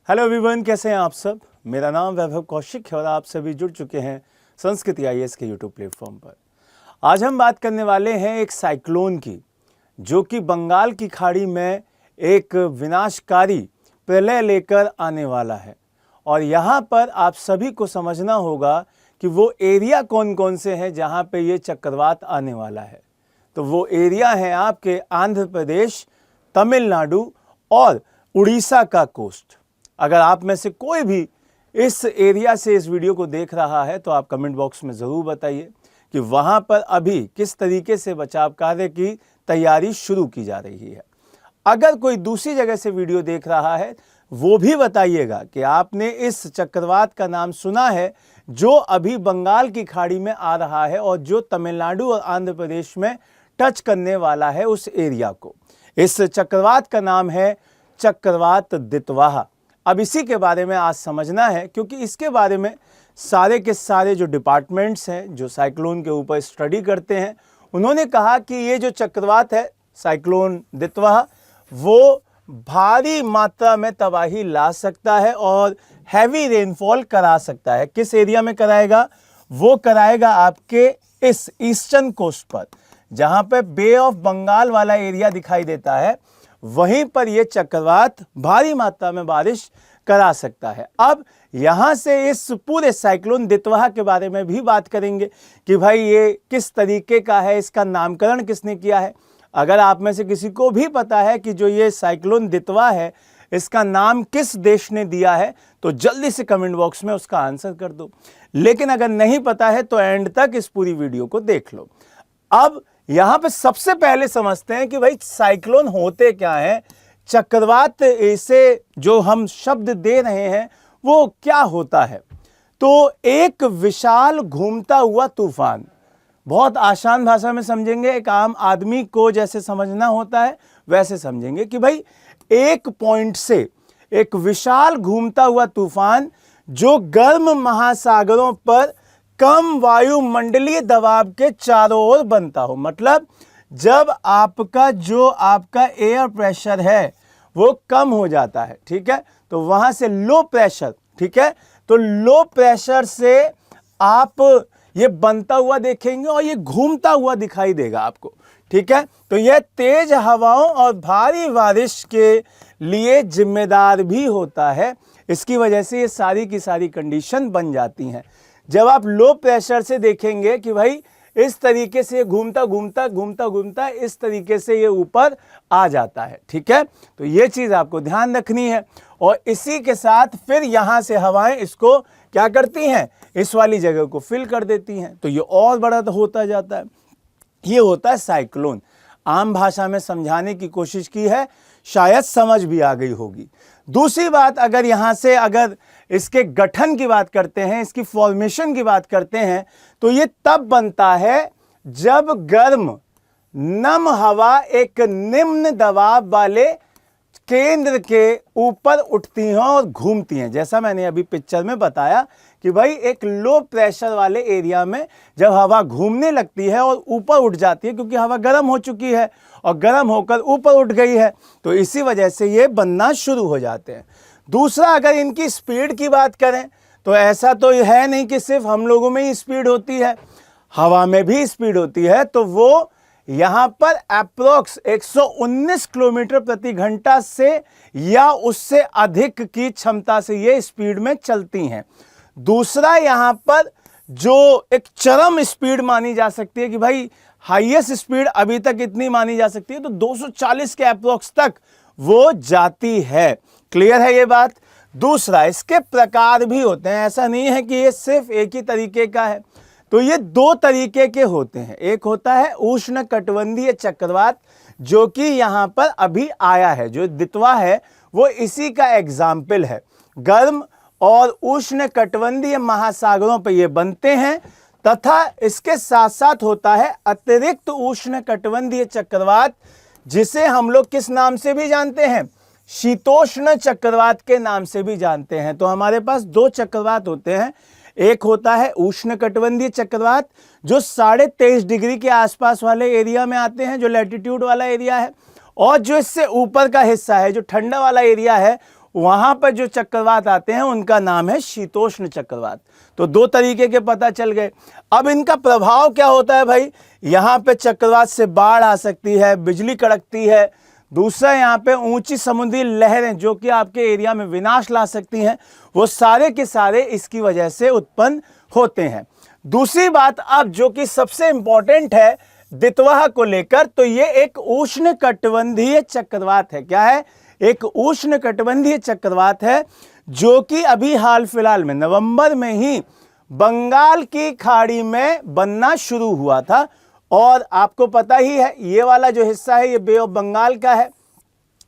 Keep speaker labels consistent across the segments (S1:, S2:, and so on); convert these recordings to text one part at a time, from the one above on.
S1: Hello everyone, कैसे हैं आप सब। मेरा नाम वैभव कौशिक है और आप सभी जुड़ चुके हैं संस्कृति आईएएस के यूट्यूब प्लेटफॉर्म पर। आज हम बात करने वाले हैं एक साइक्लोन की, जो कि बंगाल की खाड़ी में एक विनाशकारी प्रलय लेकर आने वाला है। और यहाँ पर आप सभी को समझना होगा कि वो एरिया कौन कौन से हैं जहाँ पे ये चक्रवात आने वाला है। तो वो एरिया है आपके आंध्र प्रदेश, तमिलनाडु और उड़ीसा का कोस्ट। अगर आप में से कोई भी इस एरिया से इस वीडियो को देख रहा है तो आप कमेंट बॉक्स में ज़रूर बताइए कि वहाँ पर अभी किस तरीके से बचाव कार्य की तैयारी शुरू की जा रही है। अगर कोई दूसरी जगह से वीडियो देख रहा है वो भी बताइएगा कि आपने इस चक्रवात का नाम सुना है जो अभी बंगाल की खाड़ी में आ रहा है और जो तमिलनाडु और आंध्र प्रदेश में टच करने वाला है उस एरिया को। इस चक्रवात का नाम है चक्रवात दितवाहा। अब इसी के बारे में आज समझना है, क्योंकि इसके बारे में सारे के सारे जो डिपार्टमेंट्स हैं जो साइक्लोन के ऊपर स्टडी करते हैं, उन्होंने कहा कि ये जो चक्रवात है साइक्लोन दितवाहा वो भारी मात्रा में तबाही ला सकता है और हैवी रेनफॉल करा सकता है। किस एरिया में कराएगा? वो कराएगा आपके इस ईस्टर्न कोस्ट पर, जहां पे बे ऑफ बंगाल वाला एरिया दिखाई देता है, वहीं पर यह चक्रवात भारी मात्रा में बारिश करा सकता है। अब यहां से इस पूरे साइक्लोन दितवाहा के बारे में भी बात करेंगे कि भाई ये किस तरीके का है, इसका नामकरण किसने किया है। अगर आप में से किसी को भी पता है कि जो ये साइक्लोन दितवाहा है इसका नाम किस देश ने दिया है तो जल्दी से कमेंट बॉक्स में उसका आंसर कर दो। लेकिन अगर नहीं पता है तो एंड तक इस पूरी वीडियो को देख लो। अब यहां पे सबसे पहले समझते हैं कि भाई साइक्लोन होते क्या है, चक्रवात इसे जो हम शब्द दे रहे हैं वो क्या होता है। तो एक विशाल घूमता हुआ तूफान, बहुत आसान भाषा में समझेंगे, एक आम आदमी को जैसे समझना होता है वैसे समझेंगे कि भाई एक पॉइंट से एक विशाल घूमता हुआ तूफान जो गर्म महासागरों पर कम वायुमंडलीय दबाव के चारों ओर बनता हो। मतलब जब आपका एयर प्रेशर है वो कम हो जाता है, ठीक है, तो वहां से लो प्रेशर, ठीक है, तो लो प्रेशर से आप ये बनता हुआ देखेंगे और ये घूमता हुआ दिखाई देगा आपको, ठीक है। तो यह तेज हवाओं और भारी बारिश के लिए जिम्मेदार भी होता है। इसकी वजह से ये सारी की सारी कंडीशन बन जाती हैं। जब आप लो प्रेशर से देखेंगे कि भाई इस तरीके से घूमता घूमता इस तरीके से ये ऊपर आ जाता है, ठीक है, तो ये चीज़ आपको ध्यान रखनी है। और इसी के साथ फिर यहाँ से हवाएं इसको क्या करती हैं, इस वाली जगह को फिल कर देती हैं, तो ये और बड़ा होता जाता है। ये होता है साइक्लोन। आम भाषा में समझाने की कोशिश की है, शायद समझ भी आ गई होगी। दूसरी बात, अगर यहाँ से अगर इसके गठन की बात करते हैं, इसकी फॉर्मेशन की बात करते हैं, तो ये तब बनता है जब गर्म नम हवा एक निम्न दबाव वाले केंद्र के ऊपर उठती हैं और घूमती हैं। जैसा मैंने अभी पिक्चर में बताया कि भाई एक लो प्रेशर वाले एरिया में जब हवा घूमने लगती है और ऊपर उठ जाती है, क्योंकि हवा गर्म हो चुकी है और गर्म होकर ऊपर उठ गई है, तो इसी वजह से ये बनना शुरू हो जाते हैं। दूसरा, अगर इनकी स्पीड की बात करें तो ऐसा तो है नहीं कि सिर्फ हम लोगों में ही स्पीड होती है, हवा में भी स्पीड होती है। तो वो यहाँ पर अप्रोक्स 119 किलोमीटर प्रति घंटा से या उससे अधिक की क्षमता से ये स्पीड में चलती हैं। दूसरा, यहाँ पर जो एक चरम स्पीड मानी जा सकती है कि भाई हाईएस्ट स्पीड अभी तक इतनी मानी जा सकती है, तो 240 के अप्रोक्स तक वो जाती है। क्लियर है ये बात। दूसरा, इसके प्रकार भी होते हैं, ऐसा नहीं है कि ये सिर्फ एक ही तरीके का है। तो ये दो तरीके के होते हैं। एक होता है उष्ण कटिबंधीय चक्रवात, जो कि यहाँ पर अभी आया है, जो दितवा है वो इसी का एग्जाम्पल है। गर्म और उष्ण कटिबंधीय महासागरों पर ये बनते हैं। तथा इसके साथ साथ होता है अतिरिक्त उष्ण कटिबंधीय चक्रवात, जिसे हम लोग किस नाम से भी जानते हैं, शीतोष्ण चक्रवात के नाम से भी जानते हैं। तो हमारे पास दो चक्रवात होते हैं। एक होता है उष्ण कटिबंधीय चक्रवात जो 23.5 डिग्री के आसपास वाले एरिया में आते हैं, जो लैटिट्यूड वाला एरिया है, और जो इससे ऊपर का हिस्सा है, जो ठंडा वाला एरिया है, वहां पर जो चक्रवात आते हैं उनका नाम है शीतोष्ण चक्रवात। तो दो तरीके के पता चल गए। अब इनका प्रभाव क्या होता है भाई, यहां पे चक्रवात से बाढ़ आ सकती है, बिजली कड़कती है। दूसरा, यहाँ पे ऊंची समुद्री लहरें जो कि आपके एरिया में विनाश ला सकती हैं, वो सारे के सारे इसकी वजह से उत्पन्न होते हैं। दूसरी बात अब जो कि सबसे इंपॉर्टेंट है दितवाह को लेकर, तो ये एक उष्णकटिबंधीय चक्रवात है। क्या है? एक उष्णकटिबंधीय चक्रवात है जो कि अभी हाल फिलहाल में नवंबर में ही बंगाल की खाड़ी में बनना शुरू हुआ था। और आपको पता ही है ये वाला जो हिस्सा है ये बे ऑफ बंगाल का है,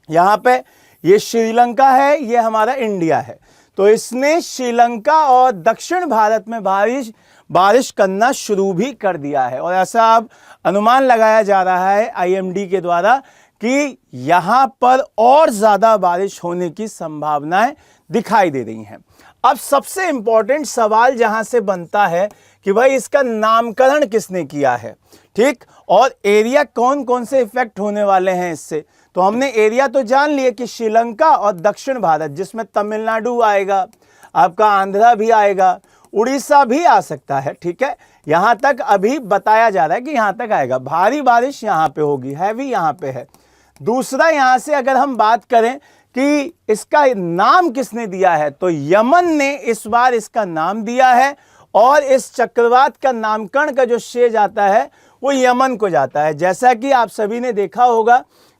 S1: यहाँ पे ये श्रीलंका है, ये हमारा इंडिया है। तो इसने श्रीलंका और दक्षिण भारत में बारिश करना शुरू भी कर दिया है। और ऐसा अब अनुमान लगाया जा रहा है IMD के द्वारा कि यहाँ पर और ज़्यादा बारिश होने की संभावनाएं दिखाई दे रही हैं। अब सबसे इंपॉर्टेंट सवाल जहाँ से बनता है कि भाई इसका नामकरण किसने किया है, ठीक, और एरिया कौन कौन से इफेक्ट होने वाले हैं इससे। तो हमने एरिया तो जान लिया कि श्रीलंका और दक्षिण भारत, जिसमें तमिलनाडु आएगा, आपका आंध्रा भी आएगा, उड़ीसा भी आ सकता है, ठीक है। यहाँ तक अभी बताया जा रहा है कि यहाँ तक आएगा। भारी बारिश यहाँ पे होगी, हैवी यहाँ पे है। दूसरा, यहाँ से अगर हम बात करें कि इसका नाम किसने दिया है, तो यमन ने इस बार इसका नाम दिया है। और इस चक्रवात का नामकरण का जो श्रेय जाता है वो यमन को जाता है। जैसा कि आप सभी ने देखा होगा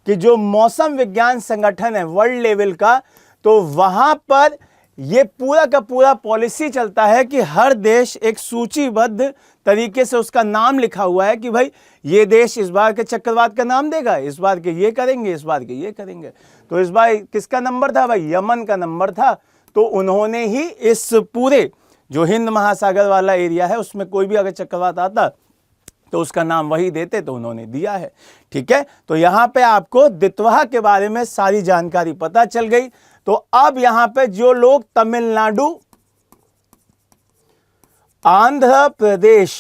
S1: कि जो मौसम विज्ञान संगठन है वर्ल्ड लेवल का, तो वहाँ पर ये पूरा का पूरा पॉलिसी चलता है कि हर देश एक सूचीबद्ध तरीके से उसका नाम लिखा हुआ है कि भाई ये देश इस बार के चक्रवात का नाम देगा, इस बार के ये करेंगे, इस बार के ये करेंगे। तो इस बार किसका नंबर था भाई? यमन का नंबर था। तो उन्होंने ही इस पूरे जो हिंद महासागर वाला एरिया है उसमें कोई भी अगर चक्रवात आता तो उसका नाम वही देते, तो उन्होंने दिया है, ठीक है। तो यहाँ पे आपको दितवाह के बारे में सारी जानकारी पता चल गई। तो अब यहाँ पे जो लोग तमिलनाडु, आंध्र प्रदेश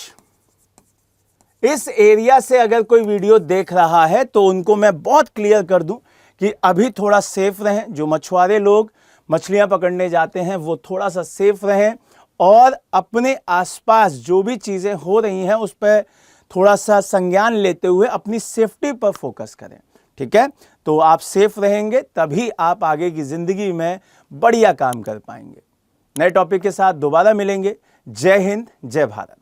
S1: इस एरिया से अगर कोई वीडियो देख रहा है तो उनको मैं बहुत क्लियर कर दूं कि अभी थोड़ा सेफ रहें। जो मछुआरे लोग मछलियां पकड़ने जाते हैं वो थोड़ा सा सेफ रहें और अपने आसपास जो भी चीज़ें हो रही हैं उस पर थोड़ा सा संज्ञान लेते हुए अपनी सेफ्टी पर फोकस करें, ठीक है। तो आप सेफ रहेंगे तभी आप आगे की ज़िंदगी में बढ़िया काम कर पाएंगे। नए टॉपिक के साथ दोबारा मिलेंगे। जय हिंद, जय भारत।